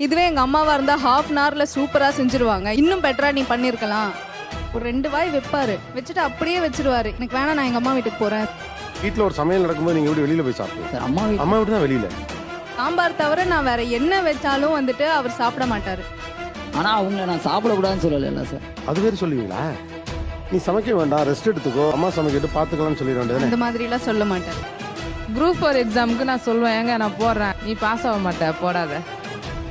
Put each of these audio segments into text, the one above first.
இதுவே எங்க அம்மாவா இருந்தா ஹாஃப் அன் ஹவர்ல சூப்பரா செஞ்சிருவாங்க. இன்னும் பெட்டரா நீ பண்ணிருக்கலாம். ஒரு 2 வாய் வைப்பாரு, வச்சுட்டு அப்படியே வச்சிருவாரு. எனக்கு வேணாம், நான் எங்க அம்மா வீட்டுக்கு போறேன். வீட்டில் ஒரு சமையல் நடக்கும்போது நீங்க எப்படி வெளியில போய் சாப்பிடுங்க? அம்மா வீட்டு தான் வெளியில. சாம்பார் தவிர நான் வேற என்ன வச்சாலும் வந்துட்டு அவர் சாப்பிட மாட்டாரு. ஆனா அவங்கள நான் சாப்பிடக்கூடாதுன்னு சொல்லல சார். அது வேறு சொல்லுவீங்களா? நீ சமைக்க வேண்டாம், ரெஸ்ட் எடுத்துக்கோ, அம்மா சமைக்கிட்டு பார்த்துக்கலாம்னு சொல்லிட வேண்டியது. அந்த மாதிரிலாம் சொல்ல மாட்டாரு. குரூப் 4 எக்ஸாமுக்கு நான் சொல்லுவேன், ஏங்க நான் போடுறேன், நீ பாஸ் ஆக மாட்டே, போடாத.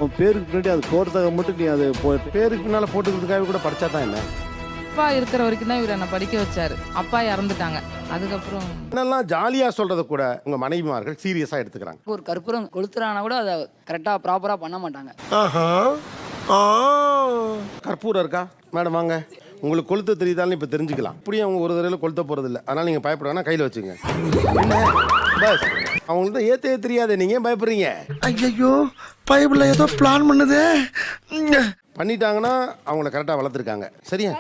உன் பேருக்கு பின்னாடி அது போடுறதுக்காக மட்டும் நீ அது பேருக்கு பின்னால போட்டுக்கிறதுக்காக கூட படிச்சா தான் என்ன? அப்பா இருக்கிற வரைக்கும் தான் இவர் என்னை படிக்க வச்சாரு. அப்பா இறந்துட்டாங்க. அதுக்கப்புறம் என்னெல்லாம் ஜாலியா சொல்றத கூட உங்க மனைவிமார்கள் சீரியஸா எடுத்துக்கிறாங்க. ஒரு கற்பூரம் கொளுத்துறானா கூட அதை கரெக்டா ப்ராப்பரா பண்ண மாட்டாங்க. கற்பூரம் இருக்கா மேடம்? வாங்க, உங்களுக்கு கொளுத்த தெரியுதான்னு இப்ப தெரிஞ்சுக்கலாம். அப்படியே அவங்க ஒரு தடவை கொளுத்த போறது இல்லை. அதனால நீங்க பயப்படாம கையில வச்சுங்க. என்ன பஸ் அவங்களுக்கு தான் ஏத்தே தெரியாது, நீங்க ஏன் பயப்படுறீங்க? ஐயோ பைபிள்ல ஏதோ பிளான் பண்ணுது. பண்ணிட்டாங்கன்னா அவங்கள கரெக்டாக வளர்த்துருக்காங்க. சரியா?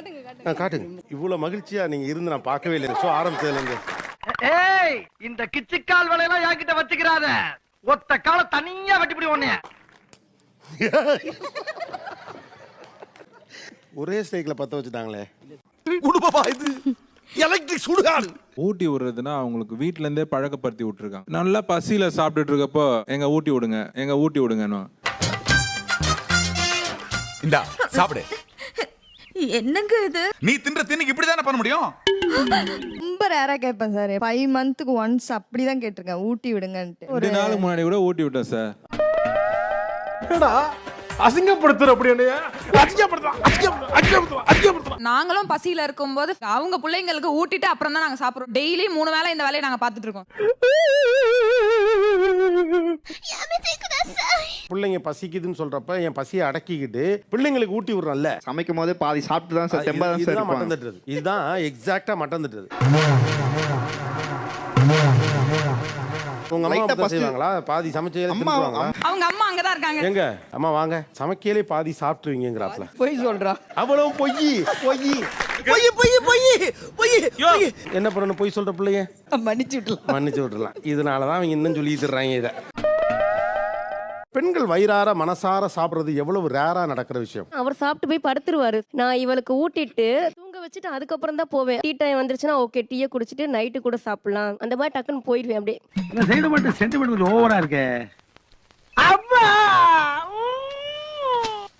காட்டுங்க. இவ்வளோ மகிழ்ச்சியா நீங்க இருந்து நான் பார்க்கவே இல்லை. ஷோ ஆரம்பிச்சதுலேருந்து. ஏய், இந்த கிச்சிக்கால் வேலையெல்லாம் என்கிட்ட வச்சுக்கிறாத. ஒத்த கால தனியா வெட்டிப்பிடி ஒண்ணே. ஒரே ஸ்டேக்கில் பற்ற வச்சுட்டாங்களே. இது எலக்ட்ரிக் சுடுகாடு. ஊட்டி விடுறதுன்னா அவங்களுக்கு வீட்ல இருந்தே பழக்கப்படுத்தி விட்டுருக்காங்க. நல்லா பசியில சாப்பிட்டுட்டு இருக்கப்போ எங்க ஊட்டி விடுங்க, எங்க ஊட்டி விடுங்கன்னு. இந்தா சாப்பிடு. என்னங்க இது? நீ தின்ற தின்னுக்கு இப்படிதானே பண்ண முடியும்? ரொம்ப ரேரா கேட்பேன் சார். 5 மந்த்துக்கு ஒன்ஸ் அப்படிதான் கேட்டிருக்கேன், ஊட்டி விடுங்கன்ட்டு. 2 நாளுக்கு முன்னாடி கூட ஊட்டி விட்டேன் சார். அசிங்கப்படுத்துற அப்படி நாங்களும் பசியில இருக்கும்போது அவங்க பிள்ளைங்களுக்கு ஊட்டிட்டு அப்புறம் தான் நாங்க சாப்பிடுறோம். டெய்லி 3 வேளை இந்த வேலையை நாங்க பார்த்துட்டு இருக்கோம். பிள்ளைங்க பசிக்குதுன்னு சொல்றப்ப என் பசியை அடக்கிக்கிட்டு பிள்ளைங்களுக்கு ஊட்டி விடுறோம்ல. சமைக்கும் போதே பாதி சாப்பிட்டு தான் சார் தெம்பா தான் சார் இதுதான் மட்டன் தட்டுறது. இதுதான் எக்ஸாக்டா மட்டன் தட்டுறது. உங்க அம்மா செய்வாங்களா? பாதி சமைச்சே தின்னுவாங்களா? அவங்க அம்மா அங்கதான் இருக்காங்க. எங்க அம்மா வாங்க, சமைக்கலே பாதி சாப்பிட்டுருவீங்கிறாப்ல. போய் சொல்றா. அவ்வளவு பொய் பொய் பொய் பொய் பொய் பொய். என்ன பண்ணணும்? பொய் சொல்ற பிள்ளைய மன்னிச்சு விட்டுறலாம். இதனாலதான் அவங்க இன்னும் சொல்லிட்டு இருக்காங்க இதை. பெண்கள் வயிறார மனசார சாப்பிடுறது எவ்வளவு ரேரா நடக்கிற விஷயம். அவர் சாப்பிட்டு போய் படுத்துருவாரு. நான் இவளுக்கு ஊட்டிட்டு தூங்க வச்சுட்டு அதுக்கப்புறம் தான் போவேன். டீ டைம் வந்துருச்சுன்னா ஓகே, டீயை குடிச்சிட்டு நைட்டு கூட சாப்பிடலாம், அந்த மாதிரி டக்குன்னு போயிடுவேன். அப்படியே சென்டிமெண்ட் ஓவரா இருக்கு.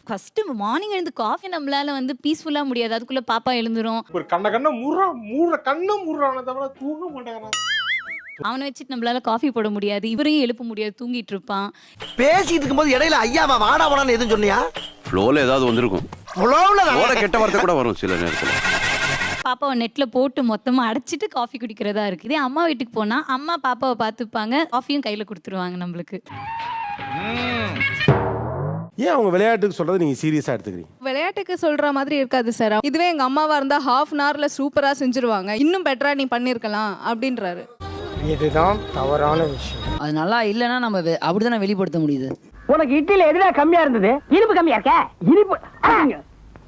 ஃபர்ஸ்ட் மார்னிங் எழுந்து காஃபி நம்மளால வந்து பீஸ்ஃபுல்லா முடியாது. அதுக்குள்ள பாப்பா எழுந்துரும். ஒரு கண்ண மூடுறான தவிர தூங்க மாட்டாங்க. அவனை வச்சுட்டு நம்மளால காஃபி போட முடியாது, இவரையும் எழுப்ப முடியாது, தூங்கிட்டு இருப்பான். பேசிட்டு இருக்கும்போது இடையில ஐயாவா வாடா வாடான்னு எதுவும் சொன்னியா? ஃப்ளோல ஏதாவது வந்திருக்கும். ஃப்ளோல கெட்ட வார்த்தை கூட வரும் சில நேரத்துல. பாப்பாவை நெட்ல போட்டு மொத்தமா அடைச்சிட்டு காஃபி குடிக்கிறதா இருக்கு. இதே அம்மா வீட்டுக்கு போனா அம்மா பாப்பாவை பார்த்துப்பாங்க, காஃபியும் கையில கொடுத்துருவாங்க நம்மளுக்கு. ஏன் அவங்க விளையாட்டுக்கு சொல்றது நீங்க சீரியஸா எடுத்துக்கிறீங்க? விளையாட்டுக்கு சொல்ற மாதிரி இருக்காது சார். இதுவே எங்க அம்மாவா இருந்தா ஹாஃப் அன் ஹவர்ல சூப்பரா செஞ்சிருவாங்க. இன்னும் பெட்டரா நீ பண்ணிருக்கலாம் அப்படின்றாரு. இதுதான் தவறான விஷயம். அது நல்லா இல்லைன்னா நம்ம அப்படித்தானே வெளிப்படுத்த முடியுது. உனக்கு இட்லில எதுல கம்மியா இருந்தது? இனிப்பு கம்மியா இருக்க? இனிப்பு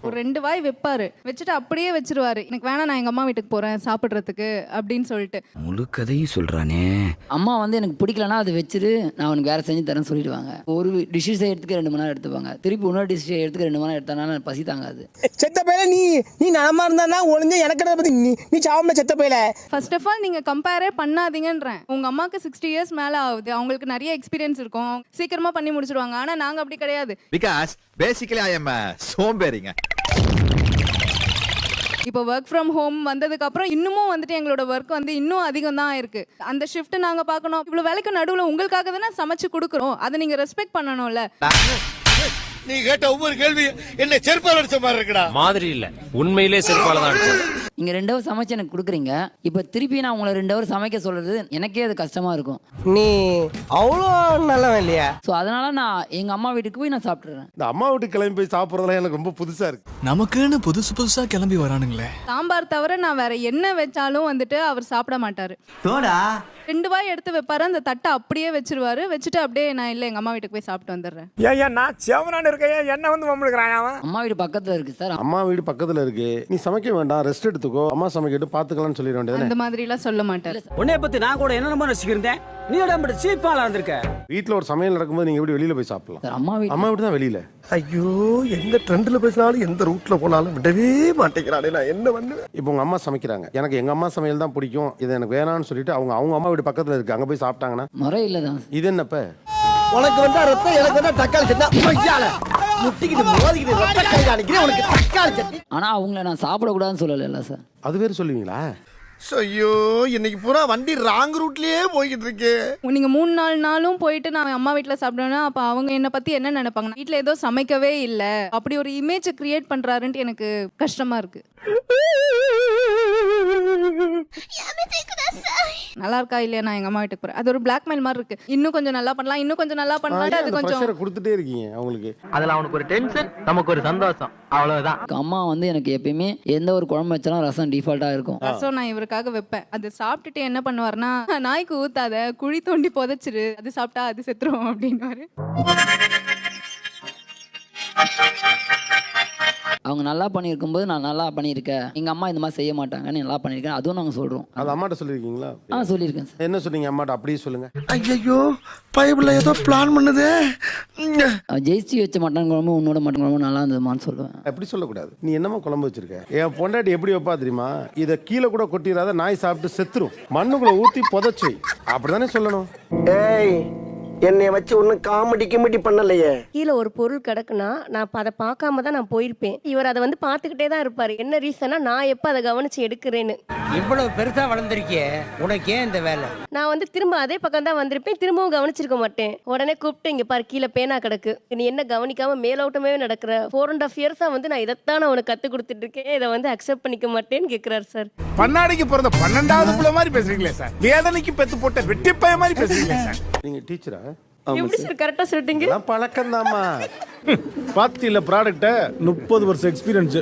ஒரு 2 வாய் வைப்பாரு, வச்சுட்டு அப்படியே வச்சிருவாரு. எனக்கு வேணாம், நான் எங்க அம்மா வீட்டுக்கு போறேன் சாப்பிடுறதுக்கு அப்படின்னு சொல்லிட்டு. முழு கதையும் சொல்றானே. அம்மா வந்து எனக்கு பிடிக்கலன்னா அதை வச்சுட்டு நான் அவனுக்கு வேற செஞ்சு தரேன்னு சொல்லிடுவாங்க. ஒரு டிஷ் எடுத்துக்க 2 மணி நேரம் எடுத்துப்பாங்க. திருப்பி இன்னொரு டிஷ் எடுத்துக்க 2 மணி நேரம் எடுத்தானா பசி தாங்காது. செத்த பையல நீ நலமா இருந்தா ஒளிஞ்ச எனக்கு பத்தி நீ சாவமே செத்த பையல. ஃபர்ஸ்ட் ஆஃப் ஆல் நீங்க கம்பேரே பண்ணாதீங்கன்றேன். உங்க அம்மாக்கு 60 இயர்ஸ் மேல ஆகுது, அவங்களுக்கு நிறைய எக்ஸ்பீரியன்ஸ் இருக்கும், சீக்கிரமா பண்ணி முடிச்சிருவாங்க. ஆனா நாங்க அப்படி கிடையாது. பிகாஸ் பேசிக்கலி ஐ அம் சோம்பேறிங்க. இப்போ ஒர்க் ஃப்ரம் ஹோம் வந்ததுக்கு அப்புறம் இன்னமும் வந்துட்டு எங்களோட ஒர்க் வந்து இன்னும் அதிகம் தான் இருக்கு. அந்த ஷிஃப்ட் நாங்க பார்க்கணும். இவ்வளவு வேலைக்கு நடுவுல உங்களுக்காக தானே சமைச்சு கொடுக்குறோம், அதை நீங்க ரெஸ்பெக்ட் பண்ணணும்ல. நீ கேட்ட ஒவ்வொரு கேள்வி என்ன செருப்பால அடிச்ச மாதிரி இருக்குடா. மாதிரி இல்ல, உண்மையிலே செருப்பால தான் அடிச்சது. நீங்க 2 ஹவர் சமைச்சு எனக்கு கொடுக்குறீங்க, இப்ப திருப்பி நான் உங்களை 2 ஹவர் சமைக்க சொல்றது எனக்கே அது கஷ்டமா இருக்கும். நீ அவ்வளோ நல்லவன் இல்லையா? ஸோ அதனால நான் எங்க அம்மா வீட்டுக்கு போய் நான் சாப்பிட்டுறேன். இந்த அம்மா வீட்டுக்கு கிளம்பி போய் சாப்பிட்றதுலாம் எனக்கு ரொம்ப புதுசா இருக்கு. நமக்குன்னு புதுசா கிளம்பி வரானுங்களே. சாம்பார் தவிர நான் வேற என்ன வச்சாலும் வந்துட்டு அவர் சாப்பிட மாட்டாரு. தோடா 2 வாய் எடுத்து வைப்பாரு, அந்த தட்டை அப்படியே வச்சிருவாரு. வச்சுட்டு அப்படியே நான் இல்ல எங்க அம்மா வீட்டுக்கு போய் சாப்பிட்டு வந்துடுறேன். ஏன் நான் செவனான்னு இருக்கேன், என்ன வந்து மம்முழுக்கிறான் அவன். அம்மா வீடு பக்கத்துல இருக்கு சார். அம்மா வீடு பக்கத்துல இருக்கு, நீ சமைக்க வேண்டாம், ரெஸ்ட் எடுத்து குடும்பத்துக்கோ அம்மா சமைக்கிட்டு பாத்துக்கலாம்னு சொல்லிட வேண்டியது. அந்த மாதிரி எல்லாம் சொல்ல மாட்டாரு. உன்னைய பத்தி நான் கூட என்ன நினைச்சிருந்தேன், நீ இடம் சீப்பாலா இருந்திருக்க. வீட்டுல ஒரு சமையல் நடக்கும்போது நீங்க எப்படி வெளியில போய் சாப்பிடலாம்? சார் அம்மா வீட்டு அம்மா வீட்டு தான் வெளியில. ஐயோ, எந்த ட்ரெண்ட்ல பேசினாலும் எந்த ரூட்ல போனாலும் விடவே மாட்டேங்கிறானே, நான் என்ன பண்ணுவேன்? இப்போ உங்க அம்மா சமைக்கிறாங்க, எனக்கு எங்க அம்மா சமையல் தான் பிடிக்கும், இது எனக்கு வேணாம்னு சொல்லிட்டு அவங்க அம்மா வீடு பக்கத்துல இருக்கு, அங்க போய் சாப்பிட்டாங்கன்னா முறை இல்லதான். இது என்னப்ப? உனக்கு வந்தா ரத்தம், எனக்கு வந்தா தக்காளி சட்னி. ஐயால முட்டிக்கிட்டு மோதிக்கிட்டு ரத்த கையில அடிக்கிறேன், உனக்கு தக்காளி சட்னி. ஆனா அவங்கள நான் சாப்பிடக்கூடாதுன்னு சொல்லல சார். அது வேற சொல்லுவீங்களா? ஐயோ, இன்னைக்கு பூரா வண்டி ராங் ரூட்லயே போய்கிட்டு இருக்கு. நீங்க 3-4 நாளும் போயிட்டு நான் அம்மா வீட்டுல சாப்பிடுவேன்னா அப்ப அவங்க என்ன பத்தி என்ன நினைப்பாங்க? வீட்டுல ஏதோ சமைக்கவே இல்ல அப்படி ஒரு இமேஜ் கிரியேட் பண்றாருன்ட்டு எனக்கு கஷ்டமா இருக்கு. நல்லா இருக்கா இல்லையா நான் எங்க அம்மா வீட்டுக்கு போறேன், அது ஒரு பிளாக்மெயில் மாதிரி இருக்கு. இன்னும் கொஞ்சம் நல்லா பண்ணலாம், இன்னும் கொஞ்சம் நல்லா பண்ணலாம், அது கொஞ்சம் கொடுத்துட்டே இருக்கீங்க அவங்களுக்கு. அதுல அவனுக்கு ஒரு டென்ஷன், நமக்கு ஒரு சந்தோஷம், அவ்வளவுதான். அம்மா வந்து எனக்கு எப்பயுமே எந்த ஒரு குழம்பு வச்சாலும் ரசம் டிஃபால்ட்டா இருக்கும். ரசம் நான் இவருக்காக வைப்பேன். அது சாப்பிட்டுட்டு என்ன பண்ணுவாருன்னா, நாய்க்கு ஊத்தாத, குழி தோண்டி புதைச்சிரு, அது சாப்பிட்டா அது செத்துரும் அப்படின்னுவாரு. அவங்க நல்லா பண்ணியிருக்கும் போது நான் நல்லா பண்ணியிருக்கேன், எங்க அம்மா இந்த மாதிரி செய்ய மாட்டாங்க, நீ நல்லா பண்ணியிருக்கேன், அதுவும் நாங்க சொல்றோம். அது அம்மாட்ட சொல்லிருக்கீங்களா? சொல்லியிருக்கேன் சார். என்ன சொன்னீங்க அம்மாட்ட? அப்படியே சொல்லுங்க. ஐயோ, பைபிள்ல ஏதோ பிளான் பண்ணுதே. ஜெயிச்சு வச்ச மட்டன் குழம்பு உன்னோட மட்டன் குழம்பு நல்லா இருந்ததுமான்னு சொல்லுவேன். எப்படி சொல்லக்கூடாது? நீ என்னமா குழம்பு வச்சிருக்க? என் பொண்டாட்டி எப்படி வைப்பா தெரியுமா? இதை கீழே கூட கொட்டிடாத, நாய் சாப்பிட்டு செத்துரும், மண்ணுக்குள்ள ஊத்தி புதைச்சு, அப்படிதானே சொல்லணும். ஏய், என்னை வச்சு ஒன்னும் காமெடி கிமெடி பண்ணலையே. கீழே ஒரு பொருள் கிடக்குன்னா நான் அதை பார்க்காம தான் நான் போயிருப்பேன். இவர் அதை வந்து பார்த்துக்கிட்டே தான் இருப்பாரு. என்ன ரீசனா, நான் எப்போ அதை கவனிச்சு எடுக்கிறேன்னு. இவ்வளவு பெருசா வளர்ந்துருக்கியே, உனக்கு ஏன் இந்த வேலை? நான் வந்து திரும்ப அதே பக்கம் தான் வந்திருப்பேன், திரும்பவும் கவனிச்சிருக்க மாட்டேன். உடனே கூப்பிட்டு இங்க பாரு கீழே பேனா கிடக்கு, நீ என்ன கவனிக்காம மேலோட்டமே நடக்கிற, 4.5 இயர்ஸா வந்து நான் இதைத்தான் நான் உனக்கு கத்து கொடுத்துட்டு இருக்கேன், இதை வந்து அக்செப்ட் பண்ணிக்க மாட்டேன்னு கேட்கிறாரு சார். பண்ணாடிக்கு பிறந்த 12வது புள்ள மாதிரி பேசுறீங்களே சார், வேதனைக்கு பெத்து போட்ட வெட்டி பைய மாதிரி பேசுறீங்களே சார். நீங்க டீச்சரா? எப்படி சார் கரெக்டா சொல்லிட்டீங்க? பழக்கம் தாமா. பாத்தியில ப்ராடக்ட்ட 30 வருஷம் எக்ஸ்பீரியன்ஸ்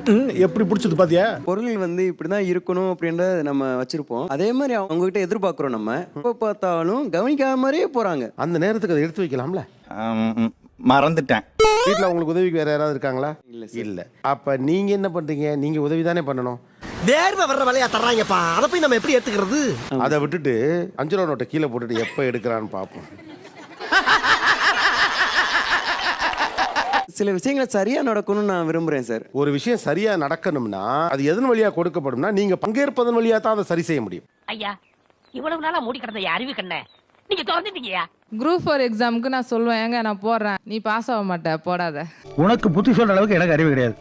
எப்படி பிடிச்சது பாத்தியா? பொருள் வந்து இப்படிதான் இருக்கணும் அப்படின்றத நம்ம வச்சிருப்போம். அதே மாதிரி அவங்க கிட்ட எதிர்பார்க்கிறோம். நம்ம எப்ப பார்த்தாலும் கவனிக்காத மாதிரியே போறாங்க. அந்த நேரத்துக்கு அதை எடுத்து வைக்கலாம்ல. மறந்துட்டேன். வீட்டுல உங்களுக்கு உதவிக்கு வேற யாராவது இருக்காங்களா? இல்ல. அப்ப நீங்க என்ன பண்றீங்க? நீங்க உதவி தானே பண்ணணும். வேர்வை வர்ற வேலையா தர்றாங்கப்பா, அதை போய் நம்ம எப்படி எடுத்துக்கிறது? அதை விட்டுட்டு 5 ரூபா நோட்டை கீழே போட்டுட்டு எப்ப எடுக்கிறான்னு பார்ப்போம். சில விஷயங்களை சரியா நடக்கணும்னு நான் விரும்புறேன் சார். ஒரு விஷயம் சரியா நடக்கணும்னா அது எதன் வழியா கொடுக்கப்படும்னா நீங்க பங்கேற்பதன் வழியா தான் அதை சரி செய்ய முடியும். ஐயா, இவ்வளவு நாளா மூடி கிடந்த அறிவு கண்ண நீங்க திறந்துட்டீங்கயா. குரூப் 4 எக்ஸாமுக்கு நான் சொல்லுவேன், ஏங்க நான் போடுறேன், நீ பாஸ் ஆக மாட்டேன், போடாத. உனக்கு புத்தி சொல்ற அளவுக்கு எனக்கு அறிவு கிடையாது.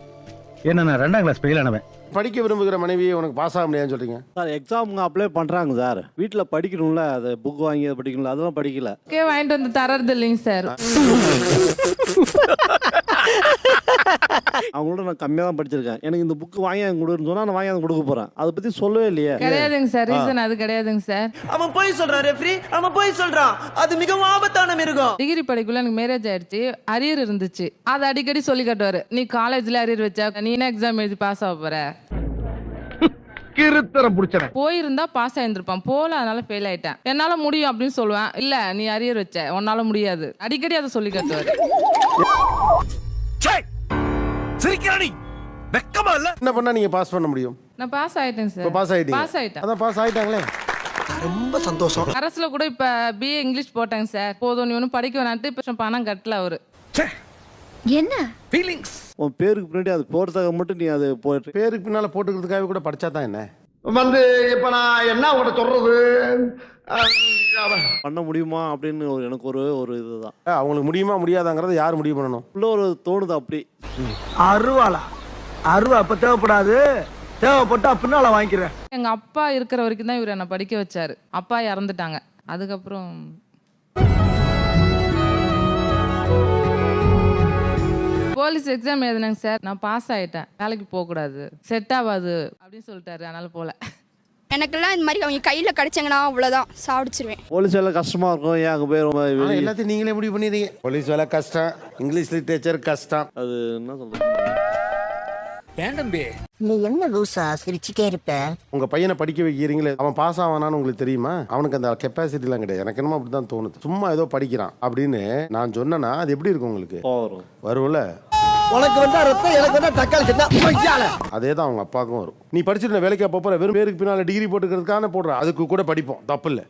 என்ன, நான் 2ஆம் கிளாஸ் ஃபெயில் ஆனவன். படிக்க விரும்புகிற மனைவியை உனக்கு பாஸ் ஆக முடியாதுன்னு சொல்றீங்க சார். எக்ஸாமுங்க அப்ளை பண்றாங்க சார், வீட்டுல படிக்கணும்ல, அது புக் வாங்கி அதை படிக்கணும்ல, அதெல்லாம் படிக்கல. ஓகே, வாங்கிட்டு வந்து தரது இல்லைங்க சார். அவங்களோட நான் கம்மியாக தான் படிச்சிருக்கேன். எனக்கு இந்த புக் வாங்கி கொடுன்னு சொன்னா நான் வாங்கி அதை கொடுக்க போறேன். அதை பத்தி சொல்லவே இல்லையே. கிடையாதுங்க சார், ரீசன் அது கிடையாதுங்க சார். அவன் போய் சொல்றான் ரெஃப்ரி, அவன் போய் சொல்றான், அது மிகவும் ஆபத்தான மிருகம். டிகிரி படிக்குள்ள எனக்கு மேரேஜ் ஆயிடுச்சு, அரியர் இருந்துச்சு. அதை அடிக்கடி சொல்லி காட்டுவாரு, நீ காலேஜ்ல அரியர் வச்சா நீ என்ன எக்ஸாம் எழுதி பாஸ் ஆக போற. கிருத்தரம் புடிச்சன. போயிருந்தா பாஸ் ஆயிருந்திருப்பான், போல அதனால ஃபெயில் ஆயிட்டேன். என்னால முடியும் அப்படின்னு சொல்லுவேன், இல்ல நீ அரியர் வச்ச, உன்னால முடியாது, அடிக்கடி அதை சொல்லி காட்டுவாரு. சிரிக்கிறானி வெக்கமா இல்ல? என்ன பண்ணா நீங்க பாஸ் பண்ண முடியும்? நான் பாஸ் ஆயிட்டேன் சார். பாஸ் ஆயிட்டீங்க? பாஸ் ஆயிட்டேன். அதான் பாஸ் ஆயிட்டாங்களே, ரொம்ப சந்தோஷம். அரசுல கூட இப்ப பிஏ இங்கிலீஷ் போட்டாங்க சார். போதும், நீ ஒன்னும் படிக்க வேணான்ட்டு இப்ப பணம் கட்டல அவரு. என்ன ஃபீலிங்ஸ்? உன் பேருக்கு பின்னாடி அது போறதுக்காக மட்டும் நீ அது போட்டு பேருக்கு பின்னால போட்டுக்கிறதுக்காக கூட படிச்சா தான் என்ன வந்து இப்ப நான் என்ன உங்கள்கிட்ட சொல்றது? பண்ண முடியுமா அப்படின்னு எனக்கு ஒரு இதுதான். அவங்களுக்கு முடியுமா முடியாதாங்கிறத யார் முடிவு பண்ணணும்? உள்ள ஒரு தோணுது அப்படி. அருவாளா? அருவா அப்ப தேவைப்படாது, தேவைப்பட்டா பின்னால வாங்கிக்கிறேன். எங்க அப்பா இருக்கிற வரைக்கும் தான் இவர் என்ன படிக்க வச்சாரு. அப்பா இறந்துட்டாங்க, அதுக்கப்புறம் போலீஸ் எக்ஸாம் எழுதினாங்க சார். நான் பாஸ் ஆயிட்டேன், வேலைக்கு போக கூடாது, செட் ஆகாது அப்படின்னு சொல்லிட்டாரு, அதனால போல. எனக்கெல்லாம் இந்த மாதிரி அவங்க கையில கிடைச்சாங்கன்னா அவ்வளவுதான் சாப்பிடுச்சிருவேன். போலீஸ் வேலை கஷ்டமா இருக்கும், ஏன் அங்க போய் எல்லாத்தையும் நீங்களே முடிவு பண்ணிடுறீங்க. போலீஸ் வேலை கஷ்டம், இங்கிலீஷ் லிட்டரேச்சர் கஷ்டம். அது என்ன சொல்றது? நீ என்ன லூசா சிரிச்சுட்டே இருப்ப? உங்க பையனை படிக்க வைக்கிறீங்களே, அவன் பாஸ் ஆவானான்னு உங்களுக்கு தெரியுமா? அவனுக்கு அந்த கெப்பாசிட்டி எல்லாம் கிடையாது. எனக்கு என்னமோ அப்படிதான் தோணுது. சும்மா ஏதோ படிக்கிறான் அப்படின்னு நான் சொன்னேன்னா அது எப்படி இருக்கும் உங்களுக்கு? வரும்ல. உனக்கு வந்தா ரத்தம் எனக்கு வந்தா தக்காளி சட்னா கொய்யால அதே தான் அவங்க அப்பாவுக்கும் வரும். நீ படிச்சுட்டு வேலைக்கு போற வெறும் பேருக்கு பின்னால டிகிரி போட்டுக்கிறதுக்கான போடுற அதுக்கு கூட படிப்போம், தப்பு இல்லை.